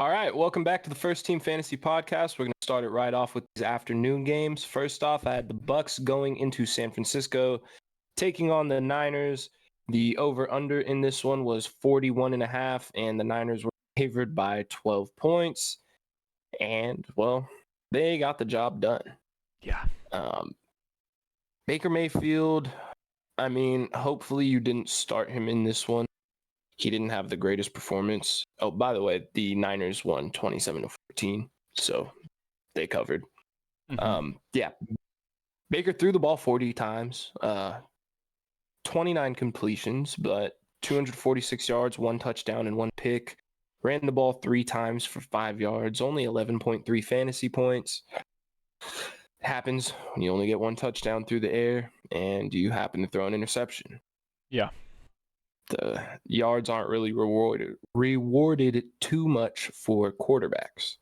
All right, welcome back to the First Team Fantasy Podcast. We're going to start it right off with these afternoon games. First off, I had the Bucs going into San Francisco, taking on the Niners. The over-under in this one was 41.5, and the Niners were favored by 12 points. And, well, they got the job done. Yeah. Baker Mayfield, I mean, hopefully you didn't start him in this one. He didn't have the greatest performance. Oh, by the way, the Niners won 27-14, so they covered. Yeah, Baker threw the ball 40 times, 29 completions, but 246 yards, 1 touchdown, and 1 pick. Ran the ball 3 times for 5 yards, only 11.3 fantasy points. Happens when you only get 1 touchdown through the air, and you happen to throw an interception. Yeah. The yards aren't really rewarded too much for quarterbacks.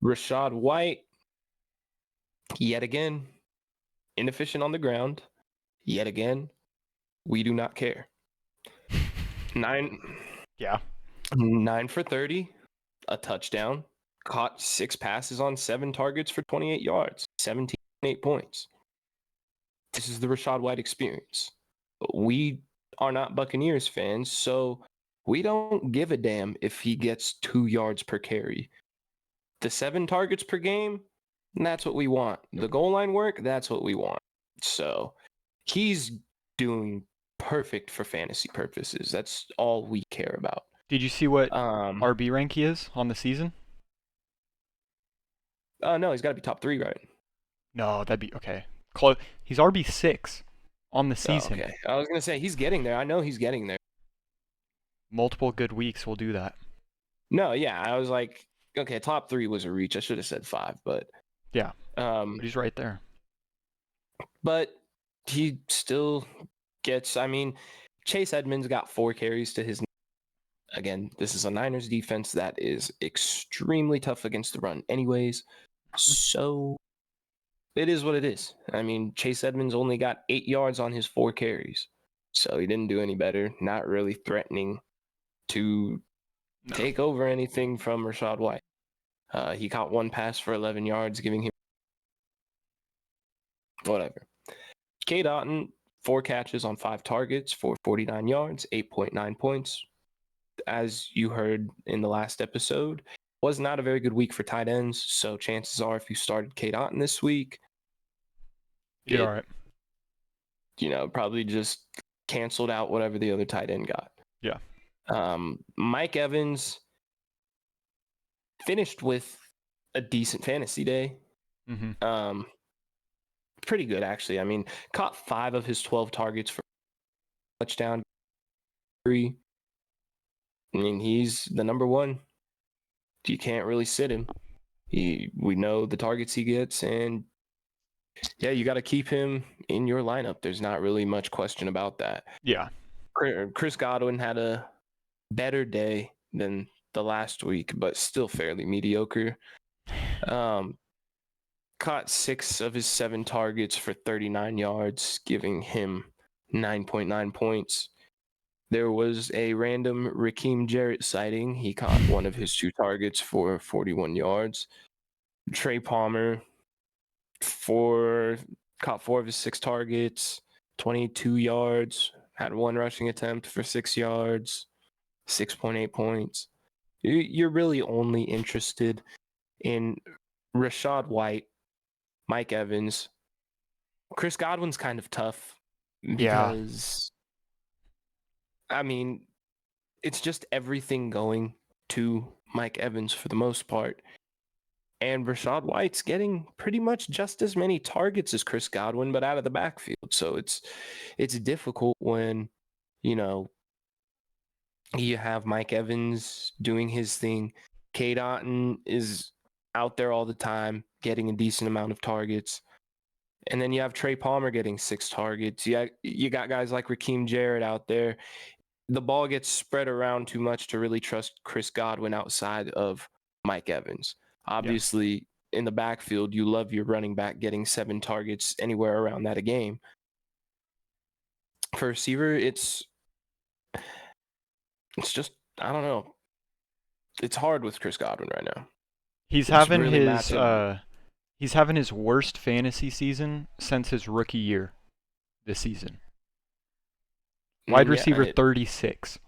Rashod White, yet again, inefficient on the ground. Yet again, we do not care. 9 for 30, a touchdown, caught 6 passes on 7 targets for 28 yards, 17.8 points. This is the Rashod White experience. We are not Buccaneers fans, so we don't give a damn if he gets 2 yards per carry. The 7 targets per game, that's what we want. The goal line work, that's what we want. So he's doing perfect for fantasy purposes. That's all we care about. Did you see what RB rank he is on the season? No, he's got to be top 3, right? No, that'd be okay. He's RB6 on the season. Okay, I was gonna say he's getting there. I know he's getting there. Multiple good weeks will do that. No, yeah, I was like, okay, top 3 was a reach. I should have said 5, but yeah, but he's right there. But he still gets. I mean, Chase Edmonds got 4 carries to his. Again, this is a Niners defense that is extremely tough against the run, anyways. So it is what it is. I mean, Chase Edmonds only got 8 yards on his 4 carries. So he didn't do any better. Not really threatening to take over anything from Rashod White. He caught 1 pass for 11 yards, giving him whatever. Cade Otton, 4 catches on 5 targets for 49 yards, 8.9 points. As you heard in the last episode, was not a very good week for tight ends. So chances are, if you started Cade Otton this week, you're all right. Probably just canceled out whatever the other tight end got. Yeah. Mike Evans finished with a decent fantasy day. Pretty good, actually. I mean, caught 5 of his 12 targets for touchdown. 3. I mean, he's the number 1. You can't really sit him. We know the targets he gets, and yeah, you got to keep him in your lineup. There's not really much question about that. Yeah. Chris Godwin had a better day than the last week, but still fairly mediocre. Caught 6 of his 7 targets for 39 yards, giving him 9.9 points. There was a random Raheem Jarrett sighting. He caught 1 of his 2 targets for 41 yards. Trey Palmer caught 4 of his 6 targets, 22 yards, had 1 rushing attempt for 6 yards, 6.8 points. You're really only interested in Rashod White, Mike Evans. Chris Godwin's kind of tough because, I mean, it's just everything going to Mike Evans for the most part. And Rashod White's getting pretty much just as many targets as Chris Godwin, but out of the backfield. So it's difficult when, you have Mike Evans doing his thing. Cade Otton is out there all the time, getting a decent amount of targets. And then you have Trey Palmer getting 6 targets. You got guys like Raheem Jarrett out there. The ball gets spread around too much to really trust Chris Godwin outside of Mike Evans. Obviously, in the backfield, you love your running back getting 7 targets anywhere around that a game. For receiver, it's just, I don't know. it's hard with Chris Godwin right now. He's It's having really his matching. he's having his worst fantasy season since his rookie year this season. Wide Yeah, receiver 36.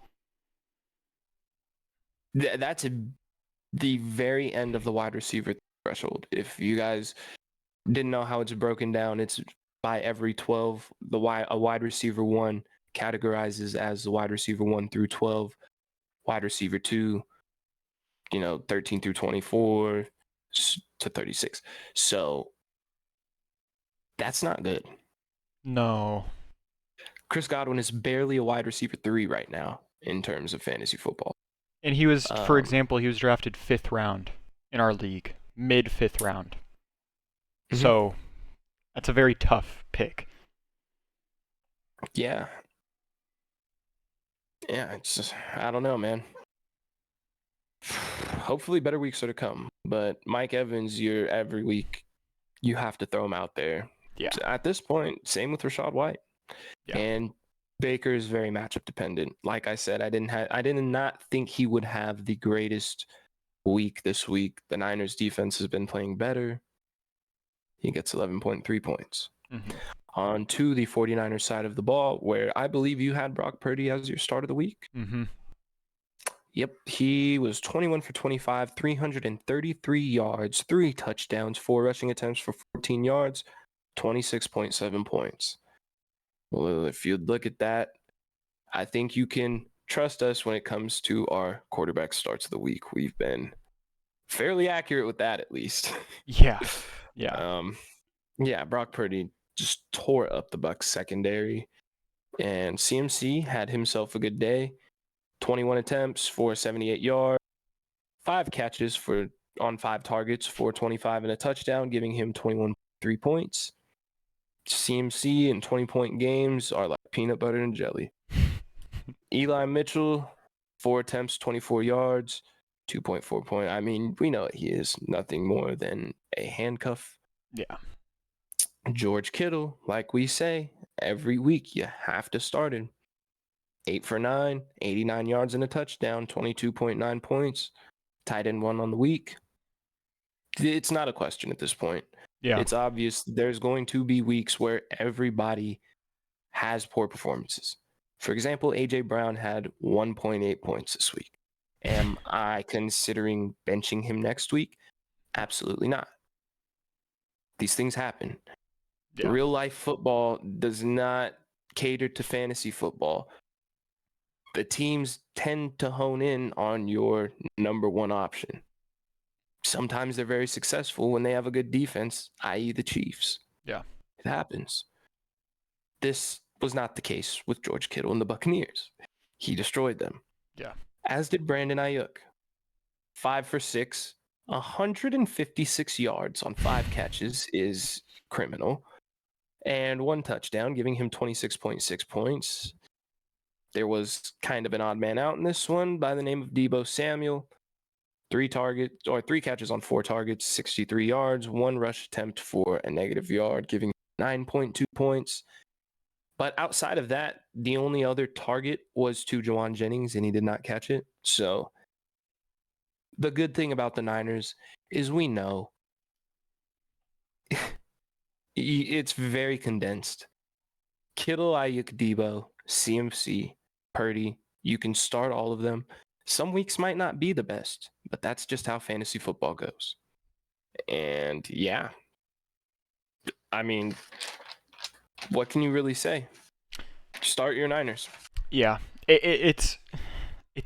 that's the very end of the wide receiver threshold. If you guys didn't know how it's broken down, it's by every 12. A wide receiver 1 categorizes as the wide receiver 1 through 12, wide receiver 2, 13 through 24 to 36. So that's not good. No. Chris Godwin is barely a wide receiver 3 right now in terms of fantasy football. And he was, for Um, example, he was drafted 5th round in our league, mid 5th round. Mhm. So that's a very tough pick. Yeah. Yeah, it's just, I don't know, man. Hopefully better weeks are to come. But Mike Evans, every week you have to throw him out there. Yeah. At this point, same with Rashod White. Yeah. And Baker is very matchup dependent. Like I said, I did not think he would have the greatest week this week. The Niners defense has been playing better. He gets 11.3 points. Mm-hmm. On to the 49ers side of the ball, where I believe you had Brock Purdy as your start of the week. Mm-hmm. Yep, he was 21 for 25, 333 yards, 3 touchdowns, 4 rushing attempts for 14 yards, 26.7 points. Well, if you look at that, I think you can trust us when it comes to our quarterback starts of the week. We've been fairly accurate with that, at least. Yeah. Yeah. Yeah, Brock Purdy just tore up the Bucs secondary, and CMC had himself a good day. 21 attempts for 78 yards, 5 catches on 5 targets for 25 and a touchdown, giving him 21.3 points. CMC in 20-point games are like peanut butter and jelly. Eli Mitchell, 4 attempts, 24 yards, 2.4 point. I mean, we know he is nothing more than a handcuff. Yeah. George Kittle, like we say, every week you have to start him. 8 for 9, 89 yards and a touchdown, 22.9 points. Tight end 1 on the week. It's not a question at this point. Yeah. It's obvious there's going to be weeks where everybody has poor performances. For example, AJ Brown had 1.8 points this week. Am I considering benching him next week? Absolutely not. These things happen. Yeah. Real life football does not cater to fantasy football. The teams tend to hone in on your number 1 option. Sometimes they're very successful when they have a good defense, i.e. the Chiefs. Yeah. It happens. This was not the case with George Kittle and the Buccaneers. He destroyed them. Yeah. As did Brandon Ayuk. 5 for 6, 156 yards on 5 catches is criminal. And 1 touchdown, giving him 26.6 points. There was kind of an odd man out in this one by the name of Deebo Samuel. 3 catches on 4 targets, 63 yards, 1 rush attempt for a negative yard, giving 9.2 points. But outside of that, the only other target was to Juwan Jennings, and he did not catch it. So the good thing about the Niners is we know it's very condensed. Kittle, Ayuk, Deebo, CMC, Purdy, you can start all of them. Some weeks might not be the best, but that's just how fantasy football goes. And yeah, I mean, what can you really say? Start your Niners. Yeah. It's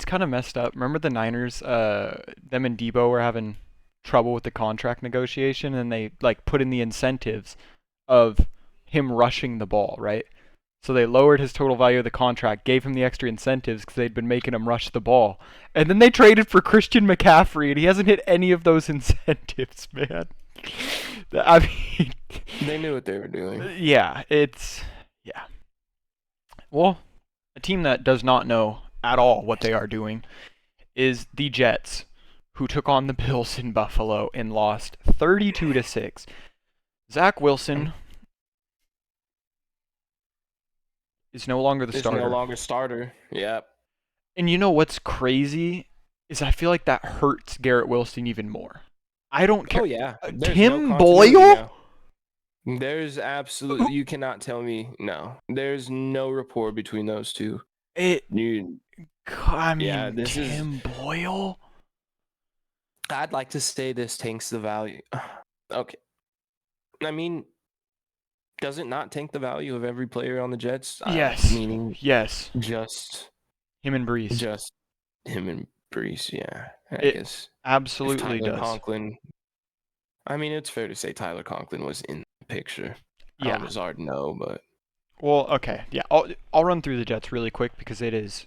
kind of messed up. Remember the Niners, them and Debo were having trouble with the contract negotiation, and they like put in the incentives of him rushing the ball, right? So they lowered his total value of the contract, gave him the extra incentives because they'd been making him rush the ball. And then they traded for Christian McCaffrey, and he hasn't hit any of those incentives, man. I mean... They knew what they were doing. Yeah, yeah. Well, a team that does not know at all what they are doing is the Jets, who took on the Bills in Buffalo and lost 32-6. Zach Wilson is no longer the starter. No longer starter. Yep. And you know what's crazy is I feel like that hurts Garrett Wilson even more. I don't care. Oh yeah, there's no Tim continuity Boyle? now. There's absolutely, you cannot tell me no. There's no rapport between those two. I mean, Yeah, this is. Tim Boyle? I'd like to say this tanks the value. Okay. I mean, does it not tank the value of every player on the Jets? Yes. Meaning Yes. just Him and Brees. just him and Brees, yeah. I It guess absolutely if Tyler does. Conklin. I mean, it's fair to say Tyler Conklin was in the picture. Yeah. Alvazard, no, but Well, okay. Yeah. I'll run through the Jets really quick because it is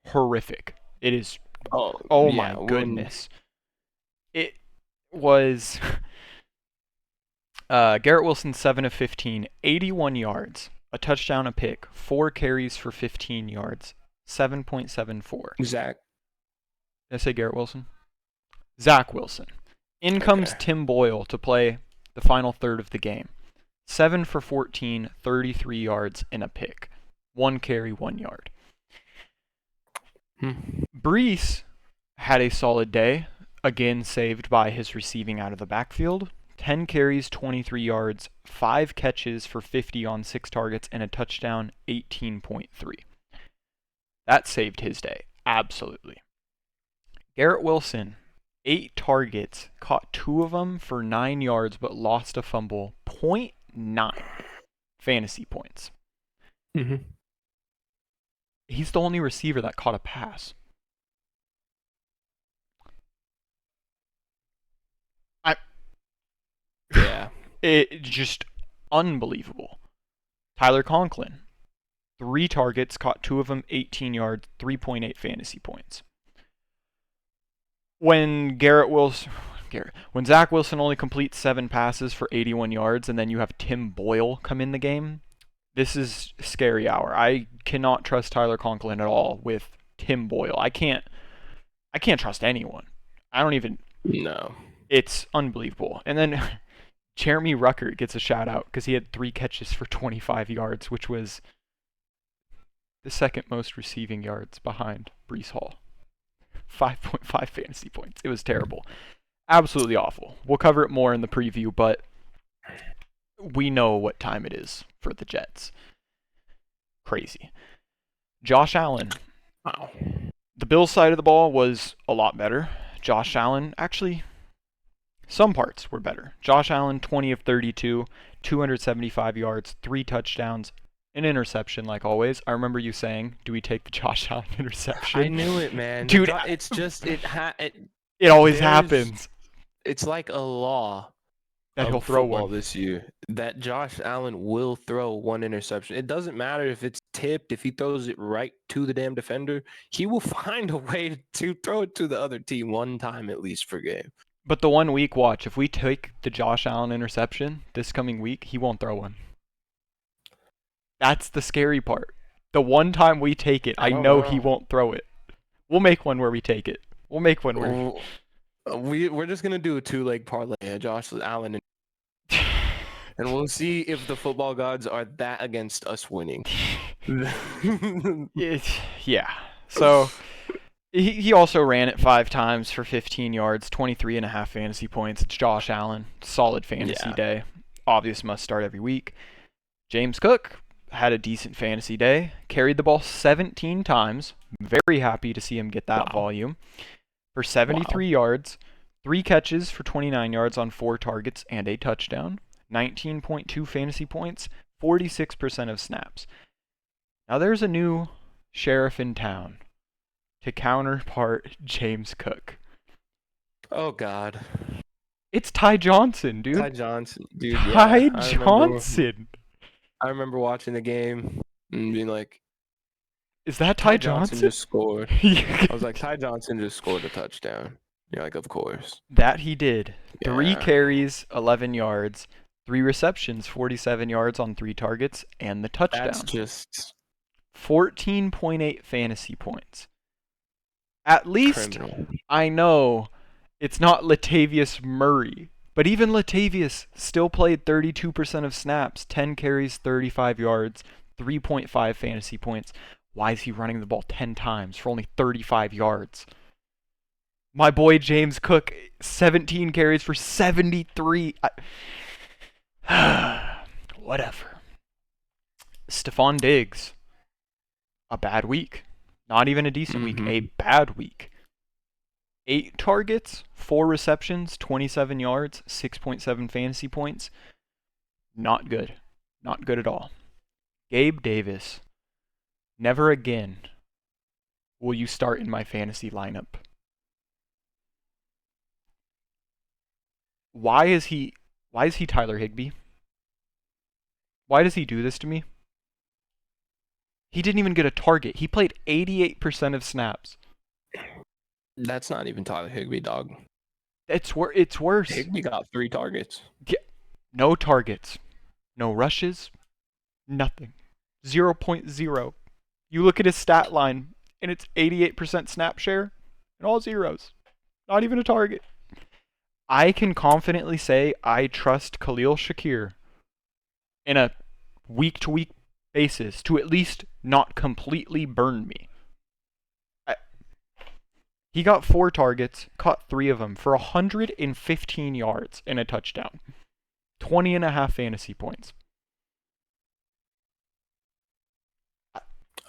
horrific. It is. Oh yeah, my goodness. It was Garrett Wilson 7 of 15, 81 yards, a touchdown, a pick, 4 carries for 15 yards, 7.74. Zach. Did I say Garrett Wilson? Zach Wilson. In comes Tim Boyle to play the final third of the game. 7 for 14, 33 yards, and a pick. 1 carry, 1 yard. Brees had a solid day, again saved by his receiving out of the backfield. 10 carries, 23 yards, 5 catches for 50 on 6 targets, and a touchdown, 18.3. That saved his day, absolutely. Garrett Wilson, 8 targets, caught 2 of them for 9 yards, but lost a fumble, 0.9 fantasy points. Mm-hmm. He's the only receiver that caught a pass. Yeah. It just unbelievable. Tyler Conklin, 3 targets, caught 2 of them, 18 yards, 3.8 fantasy points. When when Zach Wilson only completes 7 passes for 81 yards, and then you have Tim Boyle come in the game, this is scary hour. I cannot trust Tyler Conklin at all with Tim Boyle. I can't trust anyone. I don't even. No. It's unbelievable. And then Jeremy Ruckert gets a shout out because he had 3 catches for 25 yards, which was the second most receiving yards behind Brees Hall. 5.5 fantasy points. It was terrible. Absolutely awful. We'll cover it more in the preview, but we know what time it is for the Jets. Crazy. Josh Allen. Wow. The Bills side of the ball was a lot better. Josh Allen, actually, some parts were better. Josh Allen, 20 of 32, 275 yards, 3 touchdowns, an interception, like always. I remember you saying, do we take the Josh Allen interception? I knew it, man. Dude, it's just, it always happens. It's like a law that he'll throw one this year, that Josh Allen will throw 1 interception. It doesn't matter if it's tipped, if he throws it right to the damn defender, he will find a way to throw it to the other team 1 time at least per game. But the 1 week, watch, if we take the Josh Allen interception this coming week, he won't throw one. That's the scary part. The 1 time we take it, I know he won't throw it. We'll make one where we take it. We'll make one where... We're just going to do a 2-leg parlay, Josh Allen, and we'll see if the football gods are that against us winning. Yeah. So he also ran it 5 times for 15 yards, 23.5 fantasy points. It's Josh Allen. Solid fantasy day. Obvious must start every week. James Cook had a decent fantasy day. Carried the ball 17 times. Very happy to see him get that volume. For 73 yards, 3 catches for 29 yards on 4 targets and a touchdown. 19.2 fantasy points, 46% of snaps. Now there's a new sheriff in town to counterpart James Cook. Oh, God. It's Ty Johnson, dude. Ty Johnson, dude. Ty Johnson. I remember watching the game and being like, is that Ty Johnson? Just scored. I was like, Ty Johnson just scored a touchdown. You're like, of course. That he did. 3 carries, 11 yards, 3 receptions, 47 yards on 3 targets, and the touchdown. That's just 14.8 fantasy points. At least criminal. I know it's not Latavius Murray, but even Latavius still played 32% of snaps, 10 carries, 35 yards, 3.5 fantasy points. Why is he running the ball 10 times for only 35 yards? My boy James Cook, 17 carries for 73. Whatever. Stephon Diggs, a bad week. Not even a decent week, a bad week. 8 targets, 4 receptions, 27 yards, 6.7 fantasy points. Not good. Not good at all. Gabe Davis, never again will you start in my fantasy lineup. Why is he Tyler Higbee? Why does he do this to me? He didn't even get a target. He played 88% of snaps. That's not even Tyler Higbee, dog. It's worse. Higbee got 3 targets. Yeah, no targets, no rushes, nothing. 0.0. You look at his stat line, and it's 88% snap share, and all zeros. Not even a target. I can confidently say I trust Khalil Shakir in a week-to-week basis to at least not completely burn me. He got 4 targets, caught 3 of them for 115 yards and a touchdown. 20.5 fantasy points.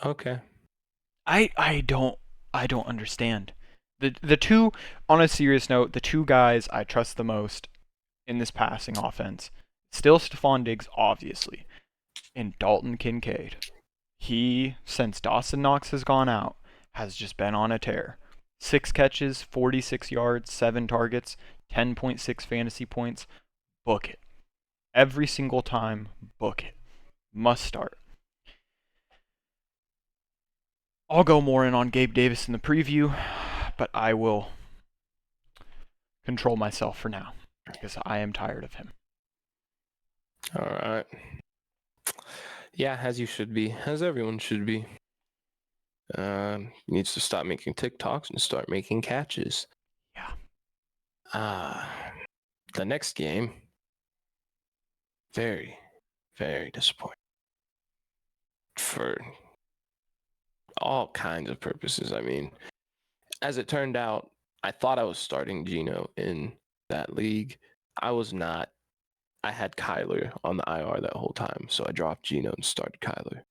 Okay. I don't understand. The two, on a serious note, the 2 guys I trust the most in this passing offense, still Stephon Diggs, obviously, and Dalton Kincaid. He, since Dawson Knox has gone out, has just been on a tear. 6 catches, 46 yards, 7 targets, 10.6 fantasy points. Book it. Every single time, book it. Must start. I'll go more in on Gabe Davis in the preview, but I will control myself for now because I am tired of him. All right. Yeah, as you should be, as everyone should be. Needs to stop making TikToks and start making catches. Yeah. The next game, very, very disappointing for all kinds of purposes. I mean, as it turned out, I thought I was starting Geno in that league. I was not. I had Kyler on the IR that whole time, so I dropped Geno and started Kyler.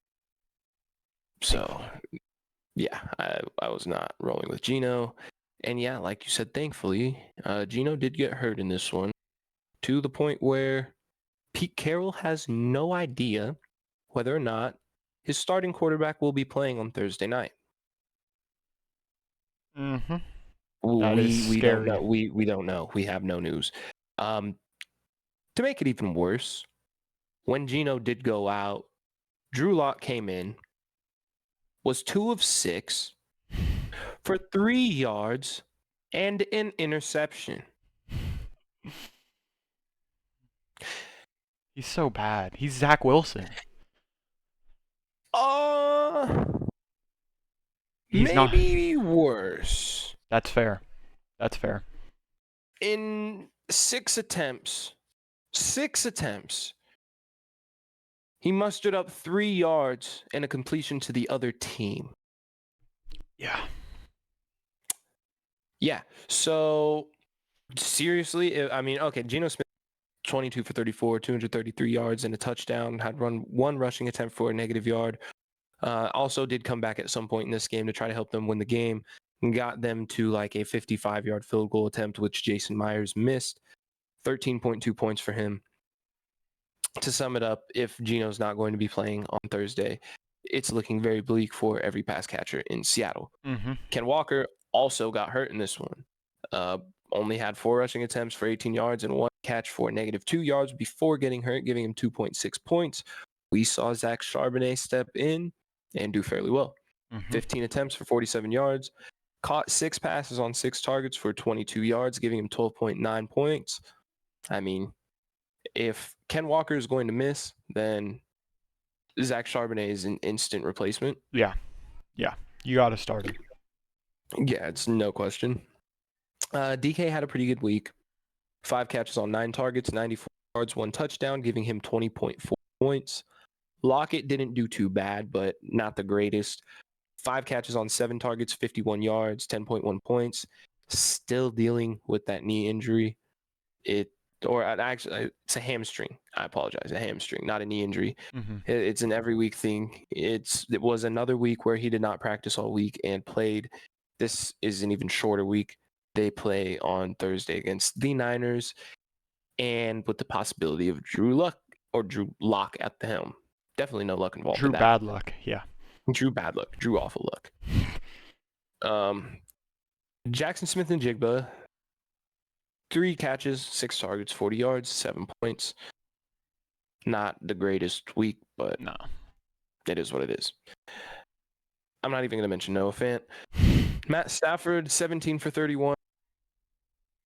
So, yeah, I was not rolling with Geno. And yeah, like you said, thankfully, Geno did get hurt in this one to the point where Pete Carroll has no idea whether or not his starting quarterback will be playing on Thursday night. Mm-hmm. We don't know. We don't know. We have no news. To make it even worse, when Geno did go out, Drew Lock came in, was 2 of 6 for 3 yards and an interception. He's so bad. He's Zach Wilson. He's maybe not worse. That's fair. That's fair. In 6 attempts, he mustered up 3 yards and a completion to the other team. Yeah. Yeah. So, seriously, I mean, okay, Geno Smith, 22 for 34, 233 yards and a touchdown, had run 1 rushing attempt for a negative yard. Also did come back at some point in this game to try to help them win the game and got them to like a 55-yard field goal attempt, which Jason Myers missed. 13.2 points for him. To sum it up, if Geno's not going to be playing on Thursday, it's looking very bleak for every pass catcher in Seattle. Mm-hmm. Ken Walker also got hurt in this one. Only had 4 rushing attempts for 18 yards and 1 catch for -2 yards before getting hurt, giving him 2.6 points. We saw Zach Charbonnet step in and do fairly well. 15 attempts for 47 yards, caught 6 passes on 6 targets for 22 yards, giving him 12.9 points. I mean, if Ken Walker is going to miss, then Zach Charbonnet is an instant replacement. Yeah. You got to start him. Yeah, it's no question. DK had a pretty good week. 5 catches on 9 targets, 94 yards, 1 touchdown, giving him 20.4 points. Lockett didn't do too bad, but not the greatest. 5 catches on 7 targets, 51 yards, 10.1 points. still dealing with that knee injury. Actually, it's a hamstring. I apologize, a hamstring, not a knee injury. Mm-hmm. It's an every week thing. It was another week where he did not practice all week and played. This is an even shorter week. They play on Thursday against the Niners, and with the possibility of Drew Lock at the helm. Definitely no luck involved Drew in that. bad luck, yeah. Drew bad luck. Drew awful luck. Jackson Smith-Njigba, 3 catches, 6 targets, 40 yards, 7 points. Not the greatest week, but No. it is what it is. I'm not even going to mention Noah Fant. Matt Stafford, 17 for 31.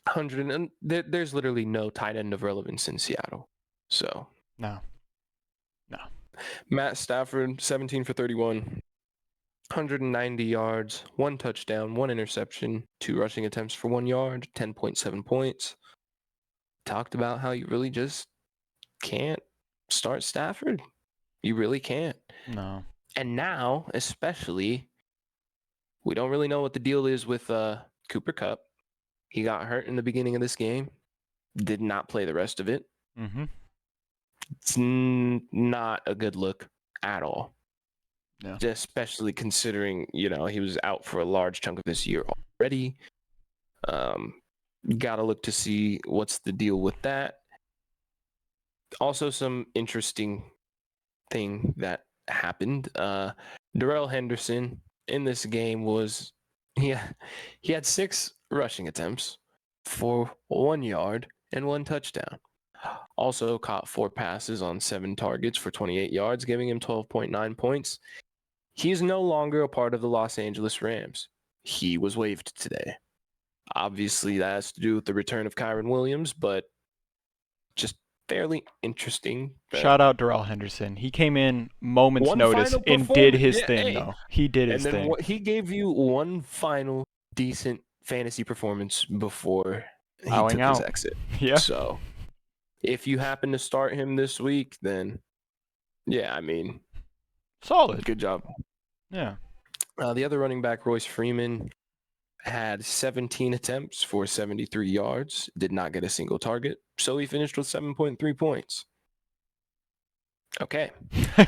100, and there's literally no tight end of relevance in Seattle. So No. Matt Stafford, 17 for 31, 190 yards, 1 touchdown, 1 interception, 2 rushing attempts for 1 yard, 10.7 points. Talked about how you really just can't start Stafford. You really can't. No. And now, especially, we don't really know what the deal is with Cooper Kupp. He got hurt in the beginning of this game. Did not play the rest of it. Mm-hmm. It's not a good look at all. Yeah. Especially considering, he was out for a large chunk of this year already. Got to look to see what's the deal with that. Also, some interesting thing that happened. Darrell Henderson in this game he had 6 rushing attempts for 1 yard and 1 touchdown. Also caught 4 passes on 7 targets for 28 yards, giving him 12.9 points. He's no longer a part of the Los Angeles Rams. He was waived today. Obviously, that has to do with the return of Kyron Williams, but just fairly interesting. Shout out Darrell Henderson. He came in moment's notice and did his thing, though. He did his thing. He gave you one final decent fantasy performance before he Bowing took out. his exit. Yeah. So, if you happen to start him this week, then, yeah, I mean, solid. Good job. Yeah. The other running back, Royce Freeman, had 17 attempts for 73 yards, did not get a single target, so he finished with 7.3 points. Okay.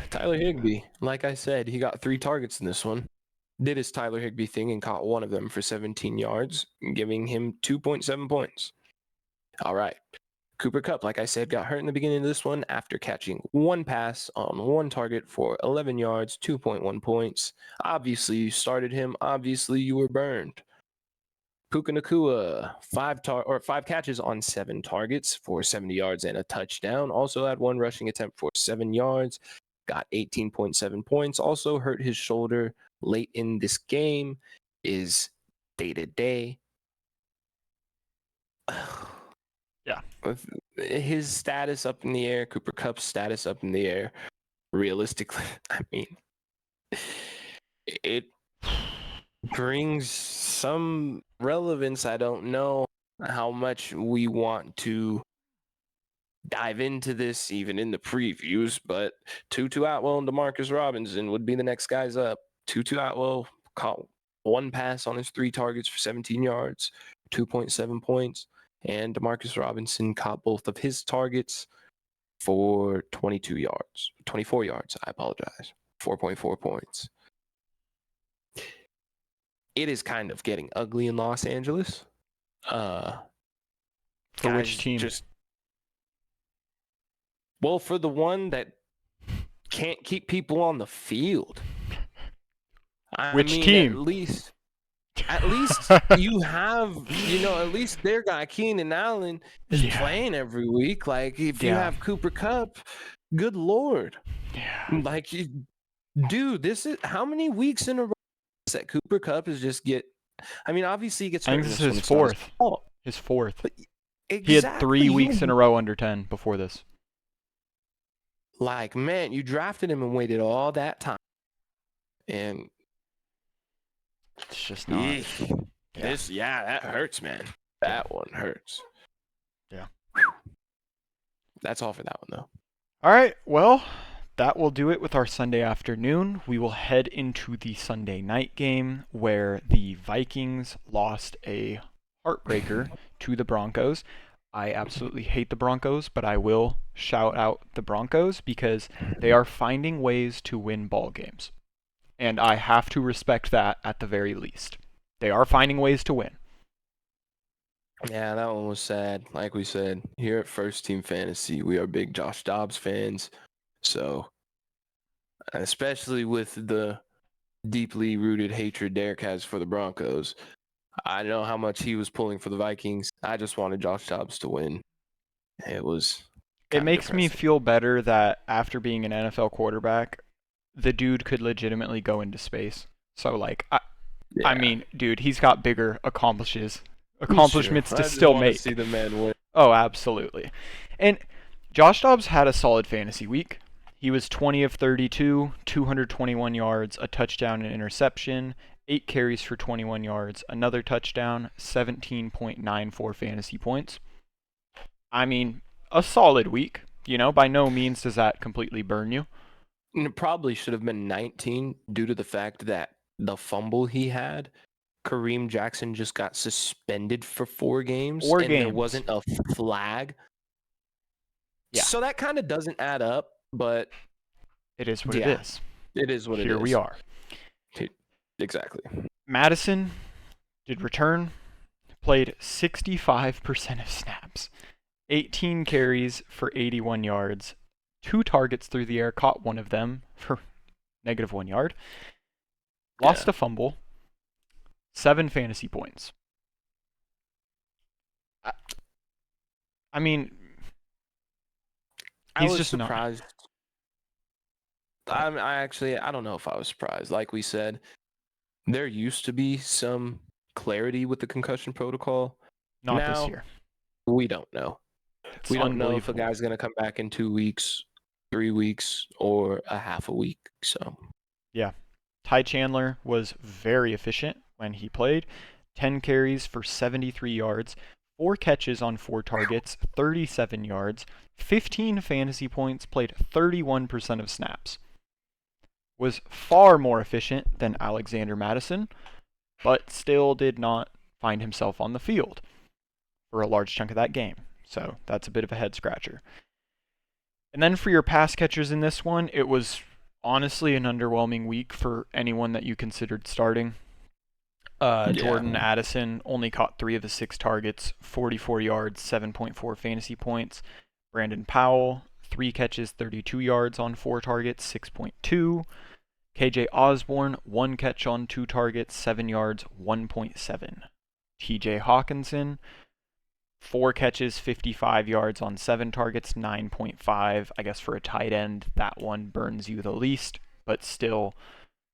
Tyler Higbee, like I said, he got 3 targets in this one. Did his Tyler Higbee thing and caught 1 of them for 17 yards, giving him 2.7 points. All right. Cooper Kupp, like I said, got hurt in the beginning of this one after catching 1 pass on 1 target for 11 yards, 2.1 points. Obviously, you started him. Obviously, you were burned. Puka Nacua, 5 catches on 7 targets for 70 yards and a touchdown. Also had 1 rushing attempt for 7 yards. Got 18.7 points. Also hurt his shoulder late in this game. Is day-to-day. Yeah. With his status up in the air, Cooper Kupp's status up in the air, realistically, I mean, it brings some relevance. I don't know how much we want to dive into this, even in the previews, but Tutu Atwell and Demarcus Robinson would be the next guys up. Tutu Atwell caught 1 pass on his 3 targets for 17 yards, 2.7 points. And Demarcus Robinson caught both of his targets for 24 yards, I apologize, 4.4 points. It is kind of getting ugly in Los Angeles. For which team? For the one that can't keep people on the field. Which team? At least you have, at least their guy, Keenan Allen, is playing every week. Like, if you have Cooper Kupp, good Lord. Yeah. Like, dude, this is how many weeks in a row that Cooper Kupp is just obviously he gets hurt. I think this is his 4th. His 4th. Exactly. He had 3 weeks in a row under 10 before this. Like, man, you drafted him and waited all that time. And it's just not. That hurts, man. That one hurts. Yeah. That's all for that one, though. All right. Well, that will do it with our Sunday afternoon. We will head into the Sunday night game where the Vikings lost a heartbreaker to the Broncos. I absolutely hate the Broncos, but I will shout out the Broncos because they are finding ways to win ball games. And I have to respect that at the very least. They are finding ways to win. Yeah, that one was sad. Like we said, here at First Team Fantasy, we are big Josh Dobbs fans. So, especially with the deeply rooted hatred Derek has for the Broncos, I know how much he was pulling for the Vikings. I just wanted Josh Dobbs to win. It was It kind of makes me depressing. feel better that after being an NFL quarterback, the dude could legitimately go into space. So like I Yeah, mean, dude, he's got bigger accomplishments sure. to I just still want to see make. the man win. Oh, absolutely. And Josh Dobbs had a solid fantasy week. He was 20 of 32, 221 yards, a touchdown and interception, 8 carries for 21 yards, another touchdown, 17.94 fantasy points. I mean, a solid week. By no means does that completely burn you. And it probably should have been 19 due to the fact that the fumble he had, Kareem Jackson just got suspended for 4 games 4 and there games. wasn't a flag. Yeah. So that kind of doesn't add up, but It is what it yeah, is. it is what it Here is. we are. Exactly. Madison did return, played 65% of snaps, 18 carries for 81 yards, 2 targets through the air, caught one of them for -1 yard, lost a fumble, 7 fantasy points. I mean, I he's was just not. surprised. I don't know if I was surprised. Like we said, there used to be some clarity with the concussion protocol. Not this Now, year. we don't know. It's We don't know if a unbelievable. guy's going to come back in 2 weeks, 3 weeks, or a half a week. So, Yeah. Ty Chandler was very efficient when he played. 10 carries for 73 yards, 4 catches on 4 targets, 37 yards, 15 fantasy points, played 31% of snaps. Was far more efficient than Alexander Madison, but still did not find himself on the field for a large chunk of that game. So that's a bit of a head scratcher. And then for your pass catchers in this one, it was honestly an underwhelming week for anyone that you considered starting. Jordan yeah. Addison only caught 3 of the 6 targets, 44 yards, 7.4 fantasy points. Brandon Powell, 3 catches, 32 yards on 4 targets, 6.2. KJ Osborne, 1 catch on 2 targets, 7 yards, 1.7. TJ Hawkinson, 4 catches, 55 yards on 7 targets, 9.5. I guess for a tight end, that one burns you the least, but still,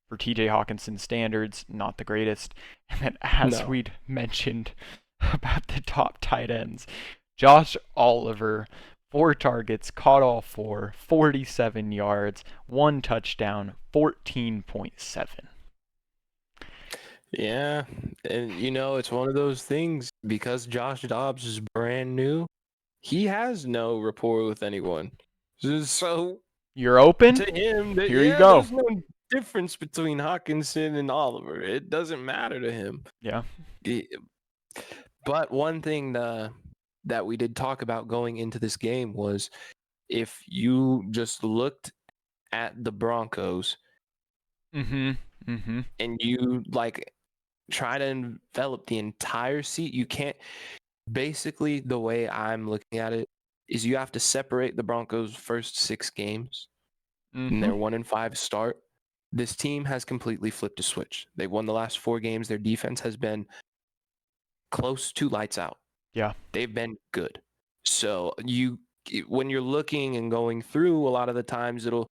for TJ Hawkinson standards, not the greatest. And then, as No. we'd mentioned about the top tight ends, Josh Oliver, 4 targets, caught all 4, 47 yards, 1 touchdown, 14.7. Yeah. And, it's one of those things because Josh Dobbs is brand new. He has no rapport with anyone. So, You're open? to him, Here you go. there's no difference between Hawkinson and Oliver. It doesn't matter to him. Yeah. But one thing that we did talk about going into this game was if you just looked at the Broncos and you try to envelop the entire seat, you can't. Basically, the way I'm looking at it is you have to separate the Broncos' first 6 games and their 1-5 start. This team has completely flipped a switch. They won the last 4 games. Their defense has been close to lights out. Yeah. They've been good. So when you're looking and going through, a lot of the times it'll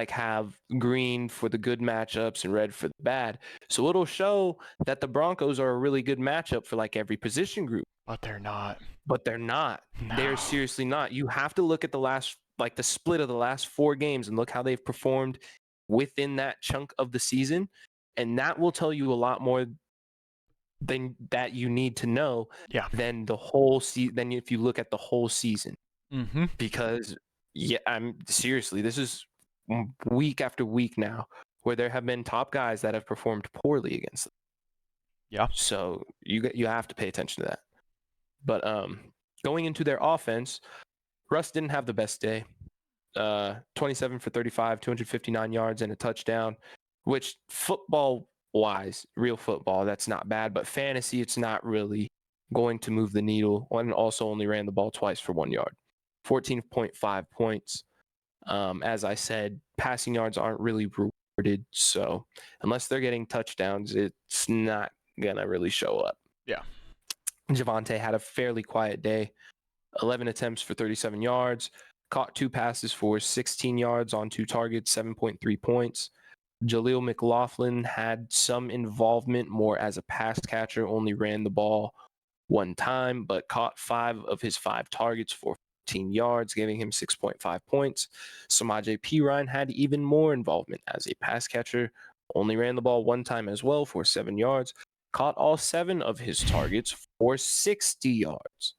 have green for the good matchups and red for the bad. So it'll show that the Broncos are a really good matchup for every position group. But they're not. But they're not. No. They're seriously not. You have to look at the last, the split of the last 4 games and look how they've performed within that chunk of the season. And that will tell you a lot more than that you need to know than the whole season. Than if you look at the whole season. Because I'm seriously, this is week after week now where there have been top guys that have performed poorly against them. Yeah. So you have to pay attention to that. But going into their offense, Russ didn't have the best day. 27 for 35, 259 yards and a touchdown, which football-wise, real football, that's not bad. But fantasy, it's not really going to move the needle. And also only ran the ball twice for 1 yard. 14.5 points. As I said, passing yards aren't really rewarded. So unless they're getting touchdowns, it's not going to really show up. Yeah. Javonte had a fairly quiet day. 11 attempts for 37 yards. Caught 2 passes for 16 yards on 2 targets, 7.3 points. Jaleel McLaughlin had some involvement more as a pass catcher, only ran the ball 1 time, but caught 5 of his 5 targets for 14 yards, giving him 6.5 points. Samaje Perine had even more involvement as a pass catcher, only ran the ball 1 time as well for 7 yards, caught all 7 of his targets for 60 yards.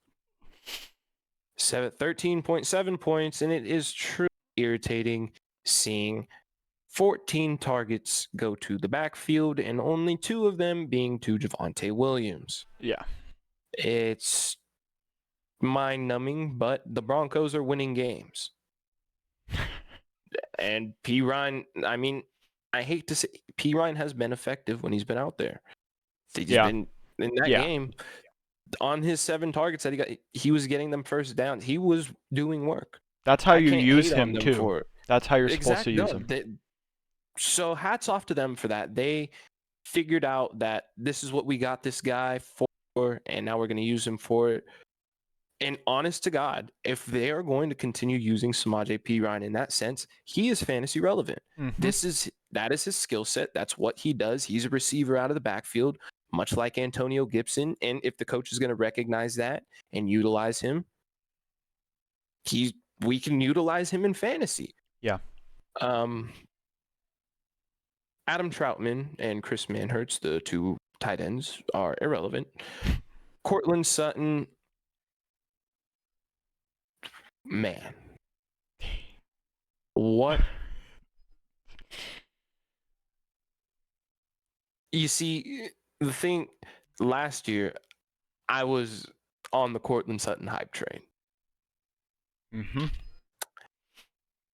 13.7 points, and it is truly irritating seeing 14 targets go to the backfield and only 2 of them being to Javonte Williams. Yeah. It's mind-numbing, but the Broncos are winning games. And Perine, I mean, I hate to say, Perine has been effective when he's been out there. He's been in that game. On his 7 targets that he got, he was getting them first downs. He was doing work. That's how you use him too. That's how you're supposed to use him. So hats off to them for that. They figured out that this is what we got this guy for, and now we're going to use him for it. And honest to God, if they are going to continue using Samaje Perine in that sense, he is fantasy relevant. Mm-hmm. That is his skill set. That's what he does. He's a receiver out of the backfield, much like Antonio Gibson. And if the coach is going to recognize that and utilize him, we can utilize him in fantasy. Yeah. Adam Troutman and Chris Manhertz, the 2 tight ends, are irrelevant. Cortland Sutton, man, what? You see, the thing, last year, I was on the Cortland Sutton hype train. Mm-hmm.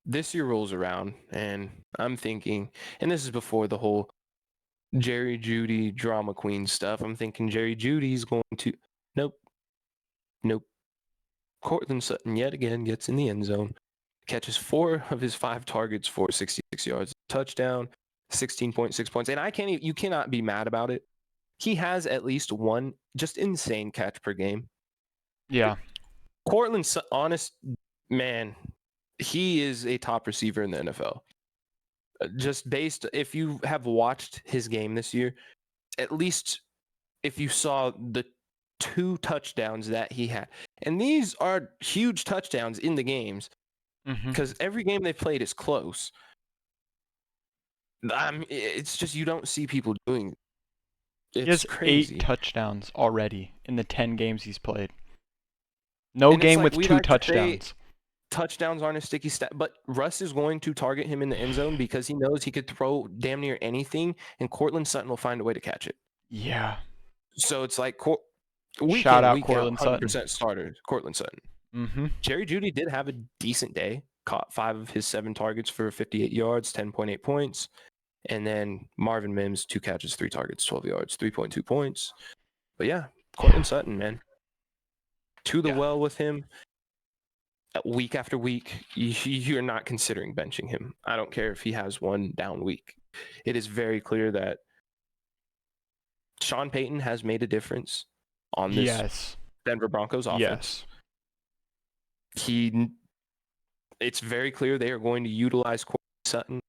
This year rolls around, and I'm thinking, and this is before the whole Jerry Jeudy drama queen stuff. I'm thinking Jerry Judy's going to, nope. Cortland Sutton yet again gets in the end zone, catches 4 of his 5 targets for 66 yards, touchdown, 16.6 points, and you cannot be mad about it. He has at least 1 just insane catch per game. Yeah. Cortland Sutton, honest man, he is a top receiver in the NFL. Just based, if you have watched his game this year, at least if you saw the 2 touchdowns that he had, and these are huge touchdowns in the games, because every game they've played is close. It's just you don't see people doing. It's he has crazy. 8 touchdowns already in the 10 games he's played. No game with 2 touchdowns. Touchdowns aren't a sticky stat, but Russ is going to target him in the end zone because he knows he could throw damn near anything, and Cortland Sutton will find a way to catch it. Yeah. So it's like shout out Cortland 100% Sutton. starter, Cortland Sutton. Mm-hmm. Jerry Jeudy did have a decent day. Caught 5 of his 7 targets for 58 yards, 10.8 points. And then Marvin Mims, 2 catches, 3 targets, 12 yards, 3.2 points. But yeah, Cortland Sutton, man. To the well with him. Week after week, you're not considering benching him. I don't care if he has 1 down week. It is very clear that Sean Payton has made a difference on this Denver Broncos offense. It's very clear they are going to utilize Cortland Sutton.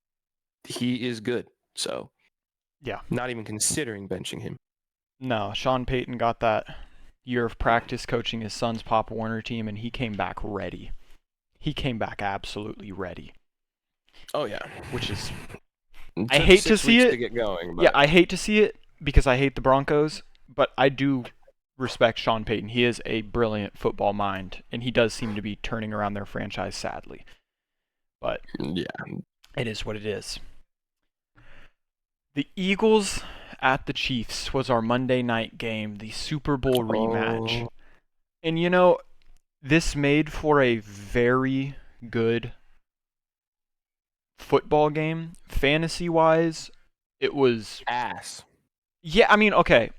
He is good. So, not even considering benching him. No, Sean Payton got that year of practice coaching his son's Pop Warner team, and he came back ready. He came back absolutely ready. Oh, yeah. Which is... I hate to see it. To get going, yeah, I hate to see it because I hate the Broncos, but I do respect Sean Payton. He is a brilliant football mind, and he does seem to be turning around their franchise, sadly. But it is what it is. The Eagles at the Chiefs was our Monday night game, the Super Bowl rematch. Oh, And this made for a very good football game. Fantasy-wise, it was... ass. Yeah, I mean, okay.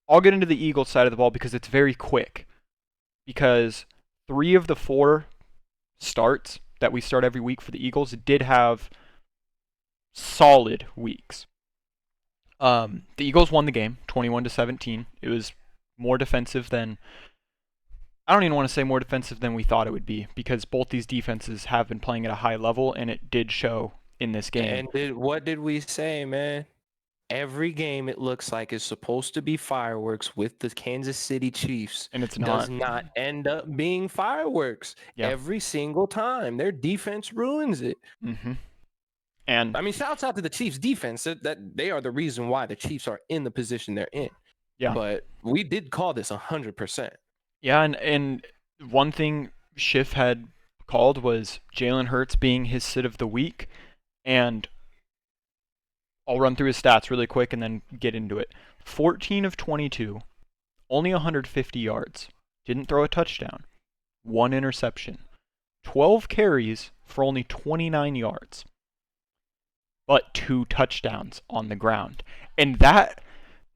I'll get into the Eagles side of the ball because it's very quick. Because 3 of the 4 starts that we start every week for the Eagles did have solid weeks. The Eagles won the game 21-17. It was more defensive than... I don't even want to say more defensive than we thought it would be because both these defenses have been playing at a high level, and it did show in this game. And what did we say, man? Every game it looks like is supposed to be fireworks with the Kansas City Chiefs. And it's Does not. not end up being fireworks Yeah. every single time. Their defense ruins it. Mm-hmm. And I mean, shouts out to the Chiefs defense. That they are the reason why the Chiefs are in the position they're in. yeah. But we did call this 100%. Yeah, and one thing Schiff had called was Jalen Hurts being his sit of the week, and I'll run through his stats really quick and then get into it. 14 of 22, only 150 yards, didn't throw a touchdown, 1 interception, 12 carries for only 29 yards, but 2 touchdowns on the ground. And that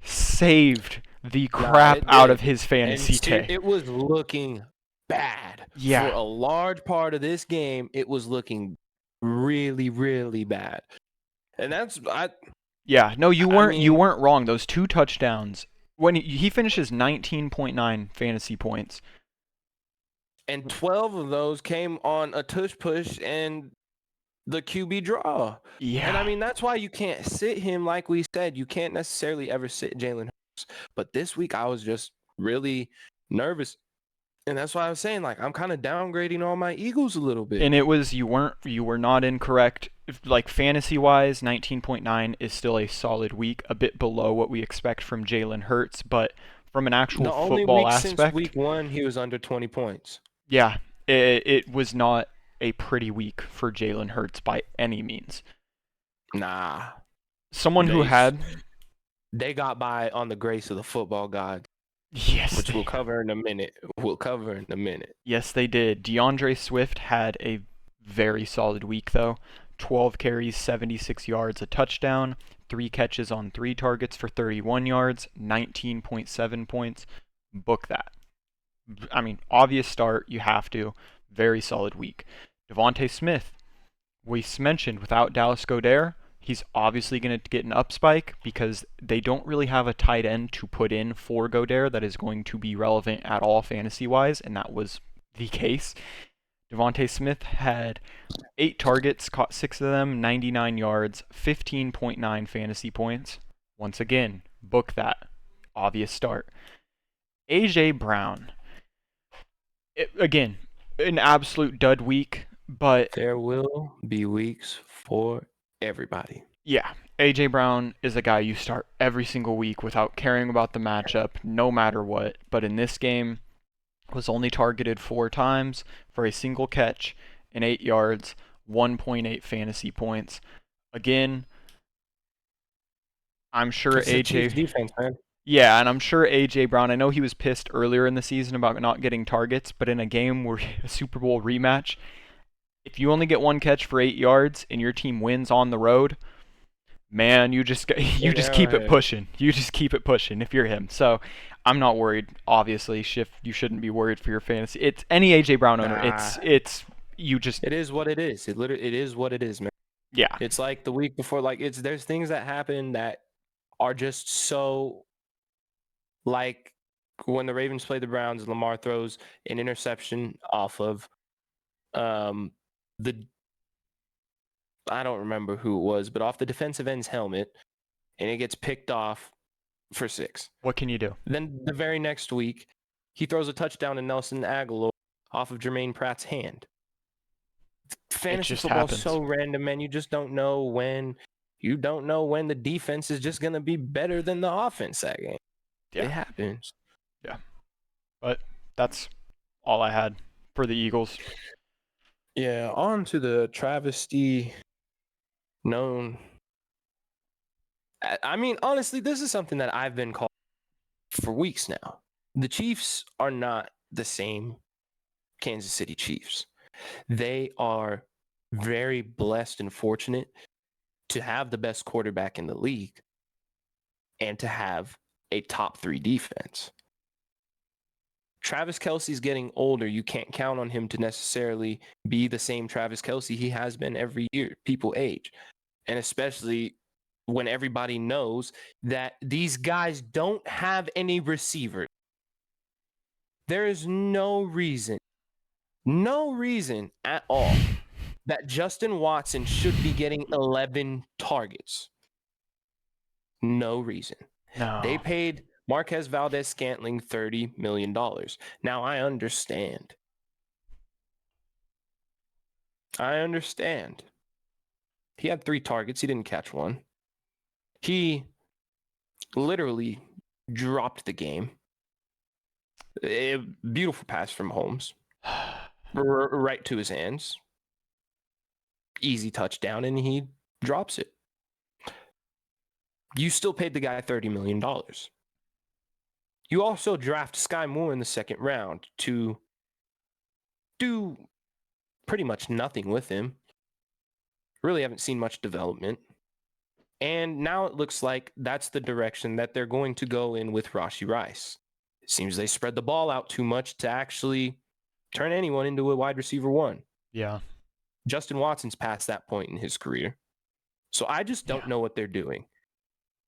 saved the crap out of his fantasy day. It was looking bad. Yeah. For a large part of this game, it was looking really, really bad. And that's Yeah, no, you weren't. You mean- weren't wrong. Those 2 touchdowns. When he finishes 19.9 fantasy points, and 12 of those came on a tush push and the QB draw. yeah, And I mean, that's why you can't sit him. Like we said, you can't necessarily ever sit Jalen Hurts. But this week I was just really nervous. And that's why I was saying, like, I'm kind of downgrading all my Eagles a little bit. and it was you were not incorrect. Like fantasy wise, 19.9 is still a solid week, a bit below what we expect from Jalen Hurts, but from an actual the only football week aspect, since week 1, he was under 20 points. yeah, it was not a pretty week for Jalen Hurts by any means. Nah. Someone who had They got by on the grace of the football god, yes, which we'll cover in a minute. Yes, they did. DeAndre Swift had a very solid week, though. 12 carries, 76 yards, a touchdown, 3 catches on 3 targets for 31 yards, 19.7 points. Book that. I mean, obvious start. You have to. Very solid week. Devontae Smith, we mentioned without Dallas Goedert, he's obviously going to get an up spike because they don't really have a tight end to put in for Goedert that is going to be relevant at all fantasy-wise, and that was the case. Devontae Smith had 8 targets, caught 6 of them, 99 yards, 15.9 fantasy points. Once again, book that. Obvious start. A.J. Brown. Again, an absolute dud week, but There will be weeks for everybody. yeah, A.J. Brown is a guy you start every single week without caring about the matchup, no matter what. But in this game, was only targeted 4 times for a single catch and 8 yards, 1.8 fantasy points. Again, I'm sure AJ defense, man. Yeah, and I'm sure A.J. Brown, I know he was pissed earlier in the season about not getting targets, but in a game where a Super Bowl rematch, if you only get 1 catch for 8 yards and your team wins on the road, man, you just keep it pushing. You just keep it pushing if you're him. So I'm not worried. Obviously, Schiff, you shouldn't be worried for your fantasy. It's any A.J. Brown owner. It's you just. It is what it is. It is what it is, man. Yeah. It's like the week before. Like there's things that happen that are just so. Like when the Ravens play the Browns, Lamar throws an interception off of the I don't remember who it was, but off the defensive end's helmet, and it gets picked off for 6. What can you do? Then the very next week, he throws a touchdown to Nelson Aguilar off of Jermaine Pratt's hand. Fantasy football is so random, man. You just don't know when. You don't know when the defense is just gonna be better than the offense that game. Yeah. It happens. Yeah. But that's all I had for the Eagles. Yeah, on to the travesty known I mean, honestly, this is something that I've been called for weeks now. The Chiefs are not the same Kansas City Chiefs. They are very blessed and fortunate to have the best quarterback in the league and to have a top 3 defense. Travis Kelce's getting older. You can't count on him to necessarily be the same Travis Kelce he has been every year. People age. And especially when everybody knows that these guys don't have any receivers. There is no reason at all that Justin Watson should be getting 11 targets. No reason. No. They paid Marquez Valdez-Scantling $30 million. Now, I understand. He had 3 targets. He didn't catch one. He literally dropped the game. A beautiful pass from Holmes. Right to his hands. Easy touchdown, and he drops it. You still paid the guy $30 million. You also draft Sky Moore in the 2nd round to do pretty much nothing with him. Really haven't seen much development. And now it looks like that's the direction that they're going to go in with Rashee Rice. It seems they spread the ball out too much to actually turn anyone into a wide receiver 1. Yeah. Justin Watson's past that point in his career. So I just don't know what they're doing.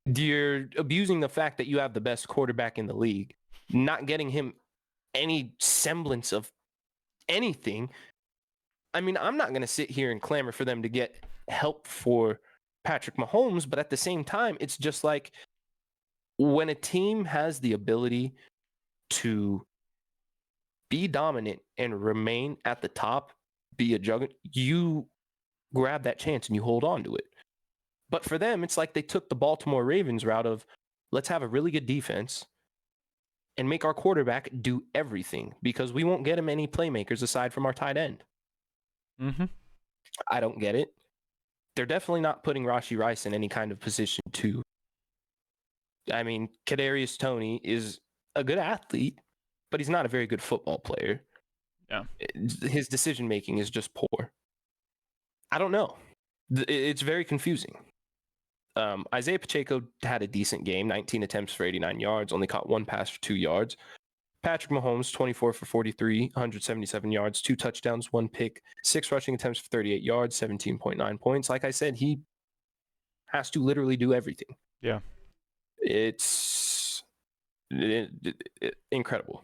You're abusing the fact that you have the best quarterback in the league, not getting him any semblance of anything. I mean, I'm not going to sit here and clamor for them to get help for Patrick Mahomes, but at the same time, it's just like when a team has the ability to be dominant and remain at the top, be a juggernaut, you grab that chance and you hold on to it. But for them, it's like they took the Baltimore Ravens route of let's have a really good defense and make our quarterback do everything because we won't get him any playmakers aside from our tight end. Mm-hmm. I don't get it. They're definitely not putting Rashee Rice in any kind of position to. I mean, Kadarius Toney is a good athlete, but he's not a very good football player. Yeah. His decision making is just poor. I don't know. It's very confusing. Isaiah Pacheco had a decent game, 19 attempts for 89 yards, only caught 1 pass for 2 yards. Patrick Mahomes, 24 for 43, 177 yards, 2 touchdowns, 1 pick, 6 rushing attempts for 38 yards, 17.9 points. Like I said, he has to literally do everything. Yeah. It's incredible.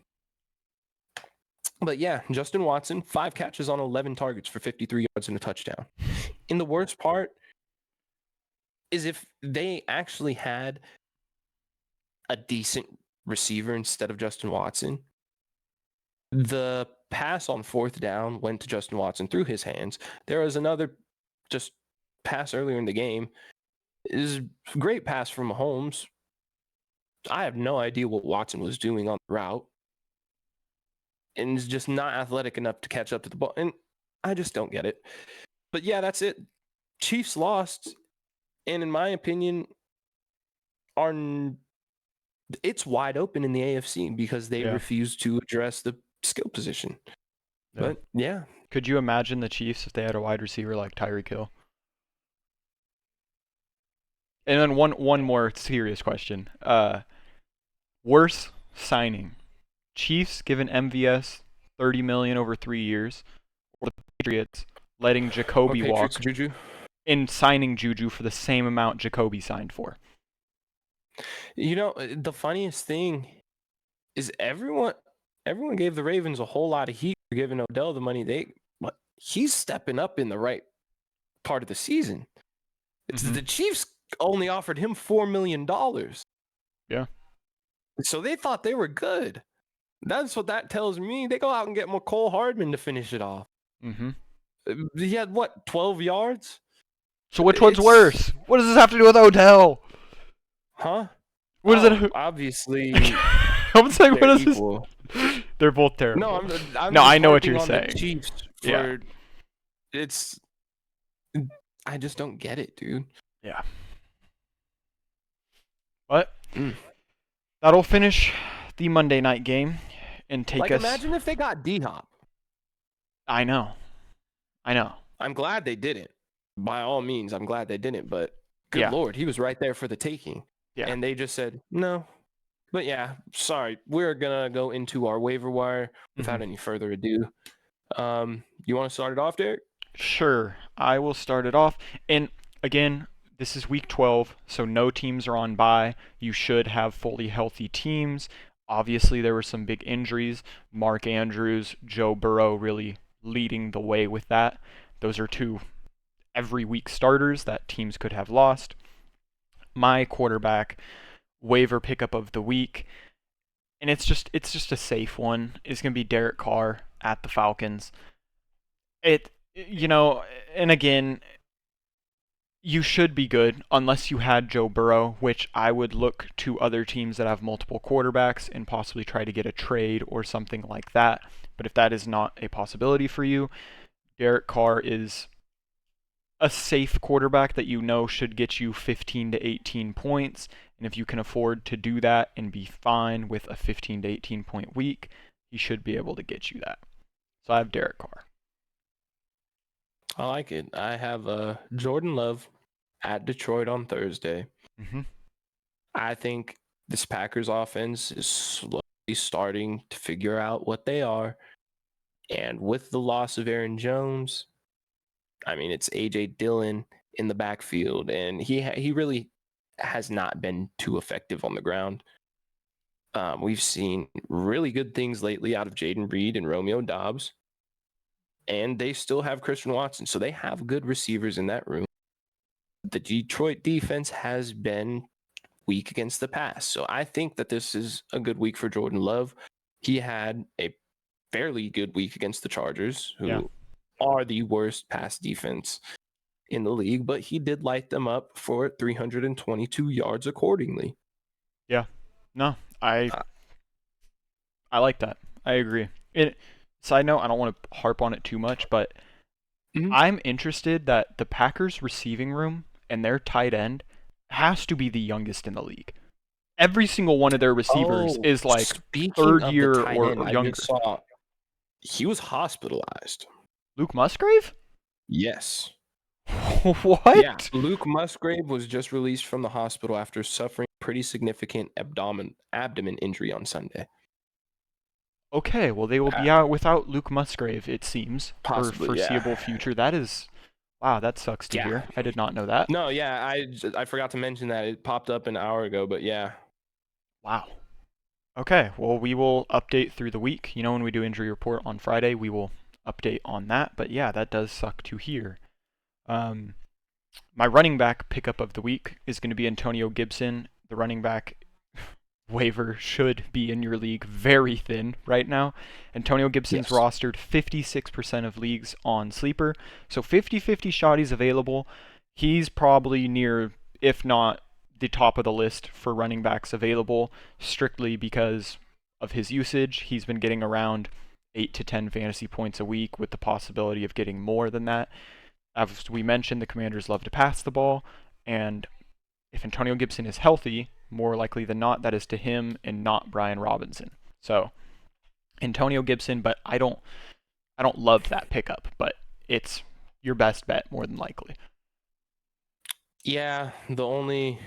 But yeah, Justin Watson, 5 catches on 11 targets for 53 yards and a touchdown. And the worst part is if they actually had a decent receiver instead of Justin Watson, the pass on 4th down went to Justin Watson through his hands. There was another just pass earlier in the game. It was a great pass from Mahomes. I have no idea what Watson was doing on the route. And is just not athletic enough to catch up to the ball. And I just don't get it. But yeah, that's it. Chiefs lost. And in my opinion, it's wide open in the AFC because they refuse to address the skill position. Yeah. But yeah. Could you imagine the Chiefs if they had a wide receiver like Tyreek Hill? And then one more serious question. Worse signing. Chiefs giving MVS $30 million over 3 years, or the Patriots letting Jacoby walk Juju? and signing Juju for the same amount Jacoby signed for. You know, the funniest thing is everyone gave the Ravens a whole lot of heat for giving Odell the money he's stepping up in the right part of the season. Mm-hmm. The Chiefs only offered him $4 million. Yeah. So they thought they were good. That's what that tells me. They go out and get McCole Hardman to finish it off. Mm-hmm. He had, 12 yards? So which one's worse? What does this have to do with Odell? Huh? What is it? Obviously, I'm saying, what is equal. This? They're both terrible. No, I know what you're saying. Chiefs I just don't get it, dude. Yeah. But Mm. that'll finish the Monday night game and take Like, us. imagine if they got D-Hop. I know. I'm glad they didn't. By all means, I'm glad they didn't. But good Yeah. Lord, he was right there for the taking. Yeah. And they just said, no. But yeah, sorry. We're going to go into our waiver wire without any further ado. You want to start it off, Derek? Sure. I will start it off. And again, this is week 12, so no teams are on bye. You should have fully healthy teams. Obviously, there were some big injuries. Mark Andrews, Joe Burrow really leading the way with that. Those are two every week starters that teams could have lost. My quarterback waiver pickup of the week, and it's just a safe one, is going to be Derek Carr at the Falcons. And again, you should be good unless you had Joe Burrow, which I would look to other teams that have multiple quarterbacks and possibly try to get a trade or something like that. But if that is not a possibility for you, Derek Carr is a safe quarterback that you know should get you 15 to 18 points. And if you can afford to do that and be fine with a 15 to 18 point week, he should be able to get you that. So I have Derek Carr. I like it. I have Jordan Love at Detroit on Thursday. Mm-hmm. I think this Packers offense is slowly starting to figure out what they are. And with the loss of Aaron Jones, I mean, it's A.J. Dillon in the backfield, and he really has not been too effective on the ground. We've seen really good things lately out of Jaden Reed and Romeo Doubs, and they still have Christian Watson, so they have good receivers in that room. The Detroit defense has been weak against the pass, so I think that this is a good week for Jordan Love. He had a fairly good week against the Chargers, who are the worst pass defense in the league, but he did light them up for 322 yards accordingly. Yeah. No, I like that. I agree. Side note, I don't want to harp on it too much, but I'm interested that the Packers receiving room and their tight end has to be the youngest in the league. Every single one of their receivers is like third year or younger. He was hospitalized. Luke Musgrave? Yes. What? Yeah, Luke Musgrave was just released from the hospital after suffering pretty significant abdomen injury on Sunday. Okay, well, they will be out without Luke Musgrave, it seems, Possibly, for foreseeable future. That is, wow, that sucks to hear. I did not know that. No, yeah, I forgot to mention that. It popped up an hour ago, but yeah. Wow. Okay, well, we will update through the week. You know, when we do injury report on Friday, we will update on that. But yeah, that does suck to hear. My running back pickup of the week is going to be Antonio Gibson. The running back waiver should be in your league very thin right now. Antonio Gibson's rostered 56% of leagues on Sleeper. So 50-50 shotties available. He's probably near, if not the top of the list for running backs available, strictly because of his usage. He's been getting around 8 to 10 fantasy points a week with the possibility of getting more than that. As we mentioned, the Commanders love to pass the ball, and if Antonio Gibson is healthy, more likely than not, that is to him and not Brian Robinson. So Antonio Gibson, but I don't love that pickup, but it's your best bet more than likely. Yeah, a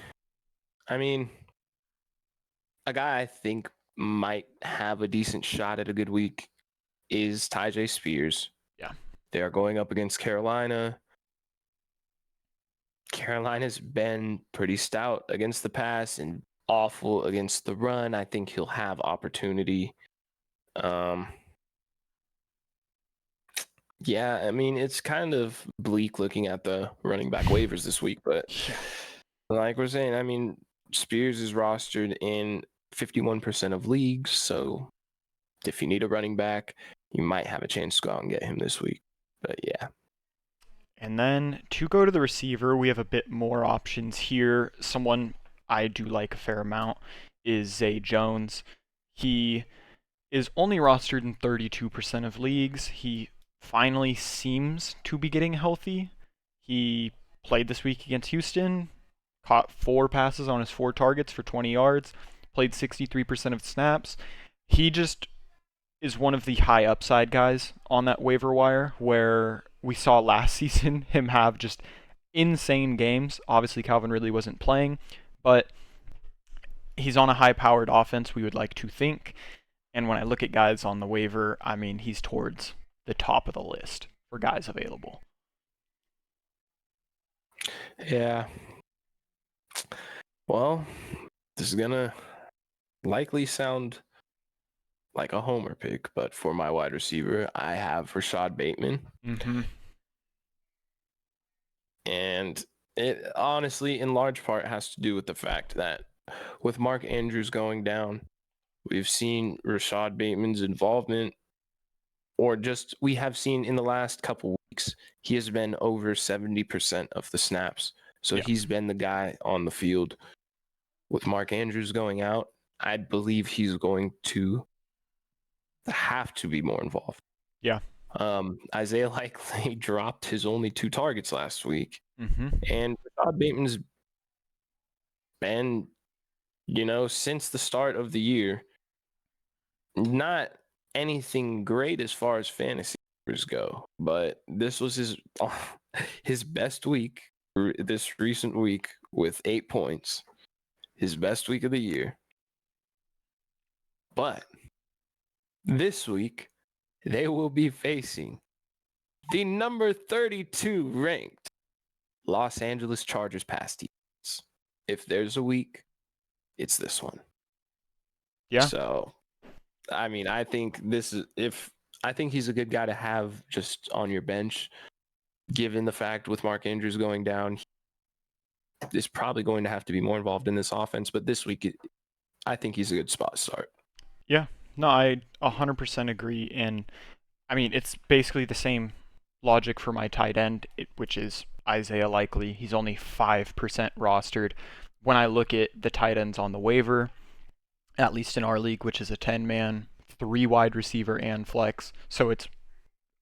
guy I think might have a decent shot at a good week is Tyjae Spears. Yeah. They are going up against Carolina. Carolina's been pretty stout against the pass and awful against the run. I think he'll have opportunity. Yeah, I mean, it's kind of bleak looking at the running back waivers this week, but like we're saying, I mean, Spears is rostered in 51% of leagues, so if you need a running back, you might have a chance to go out and get him this week. But yeah. And then to go to the receiver, we have a bit more options here. Someone I do like a fair amount is Zay Jones. He is only rostered in 32% of leagues. He finally seems to be getting healthy. He played this week against Houston, caught 4 passes on his 4 targets for 20 yards, played 63% of snaps. He just is one of the high upside guys on that waiver wire, where we saw last season him have just insane games. Obviously, Calvin Ridley wasn't playing, but he's on a high-powered offense, we would like to think. And when I look at guys on the waiver, I mean, he's towards the top of the list for guys available. Yeah. Well, this is going to likely sound like a homer pick, but for my wide receiver, I have Rashod Bateman. Mm-hmm. And it honestly, in large part, has to do with the fact that with Mark Andrews going down, we've seen Rashod Bateman's involvement, or just we have seen in the last couple weeks, he has been over 70% of the snaps. So he's been the guy on the field. With Mark Andrews going out, I believe he's going to have to be more involved. Yeah. Isaiah Likely dropped his only 2 targets last week. Mm-hmm. And Rashod Bateman's been, since the start of the year, not anything great as far as fantasy numbers go, but this was his best week this recent week with 8 points, his best week of the year. But this week, they will be facing the number 32 ranked Los Angeles Chargers pass defense. If there's a week, it's this one. Yeah. So, I mean, I think he's a good guy to have just on your bench, given the fact with Mark Andrews going down, he is probably going to have to be more involved in this offense. But this week, I think he's a good spot to start. Yeah. No, I 100% agree. And I mean, it's basically the same logic for my tight end, which is Isaiah Likely. He's only 5% rostered. When I look at the tight ends on the waiver, at least in our league, which is a 10-man, 3 wide receiver and flex, so it's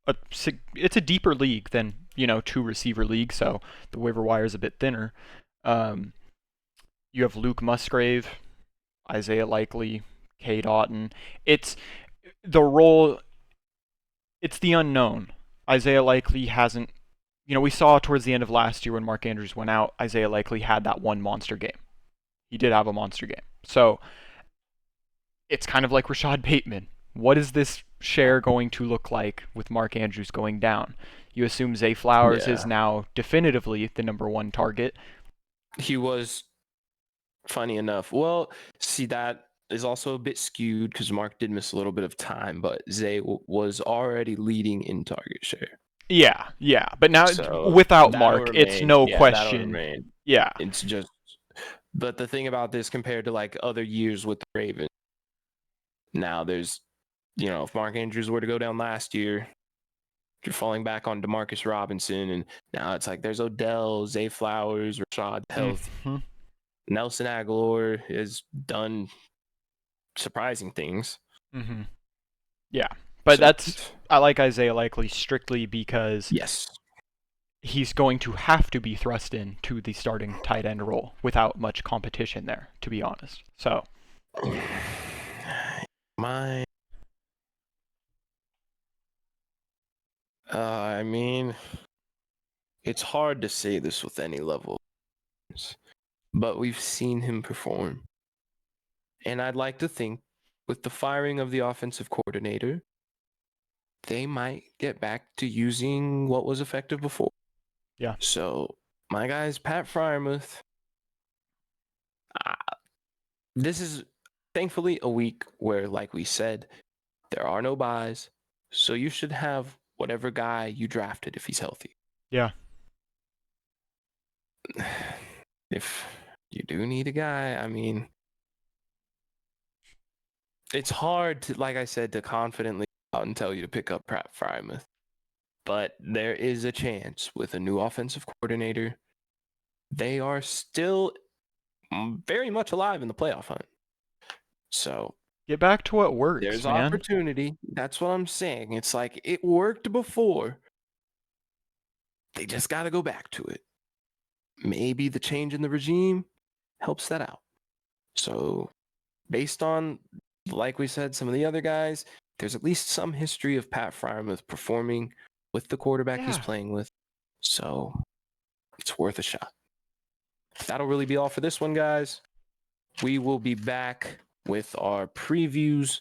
a deeper league than 2 receiver league, so the waiver wire is a bit thinner. You have Luke Musgrave, Isaiah Likely, Cade Otton. It's the role. It's the unknown. Isaiah Likely hasn't. We saw towards the end of last year when Mark Andrews went out, Isaiah Likely had that one monster game. He did have a monster game. So it's kind of like Rashod Bateman. What is this share going to look like with Mark Andrews going down? You assume Zay Flowers is now definitively the number 1 target. He was, funny enough. Well, see, that is also a bit skewed because Mark did miss a little bit of time, but Zay was already leading in target share. Yeah. But now, without Mark, it's no question. Yeah. It's just, but the thing about this compared to like other years with the Ravens, now there's, if Mark Andrews were to go down last year, you're falling back on Demarcus Robinson, and now it's like there's Odell, Zay Flowers, Rashad Health, Nelson Aguilar has done surprising things. Mm-hmm. Yeah, but I like Isaiah Likely strictly because he's going to have to be thrust into the starting tight end role without much competition there, to be honest. So, I mean, it's hard to say this with any level, but we've seen him perform. And I'd like to think with the firing of the offensive coordinator, they might get back to using what was effective before. Yeah. So my guy's Pat Freiermuth. This is thankfully a week where, like we said, there are no buys. So you should have whatever guy you drafted if he's healthy. Yeah. If you do need a guy, I mean, it's hard to, like I said, to confidently out and tell you to pick up Pat Freiermuth. But there is a chance with a new offensive coordinator. They are still very much alive in the playoff hunt. So get back to what works. There's man. Opportunity. That's what I'm saying. It's like it worked before. They just got to go back to it. maybe the change in the regime helps that out. So based on, like we said, some of the other guys, there's at least some history of Pat Freiermuth performing with the quarterback he's playing with. So it's worth a shot. That'll really be all for this one, guys. We will be back with our previews.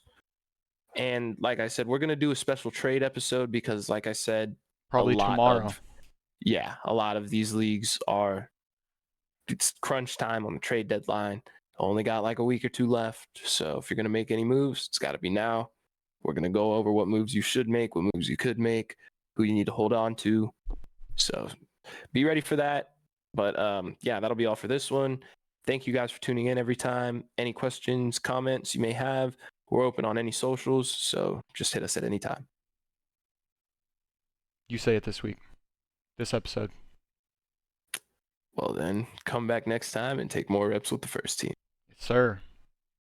And like I said, we're going to do a special trade episode because, like I said, probably tomorrow. A lot of these leagues it's crunch time on the trade deadline. Only got like a week or two left. So if you're going to make any moves, it's got to be now. We're going to go over what moves you should make, what moves you could make, who you need to hold on to. So be ready for that. But yeah, that'll be all for this one. Thank you guys for tuning in every time. Any questions, comments you may have, we're open on any socials. So just hit us at any time. You say it this week, this episode. Well, then come back next time and take more reps with the first team. Yes, sir.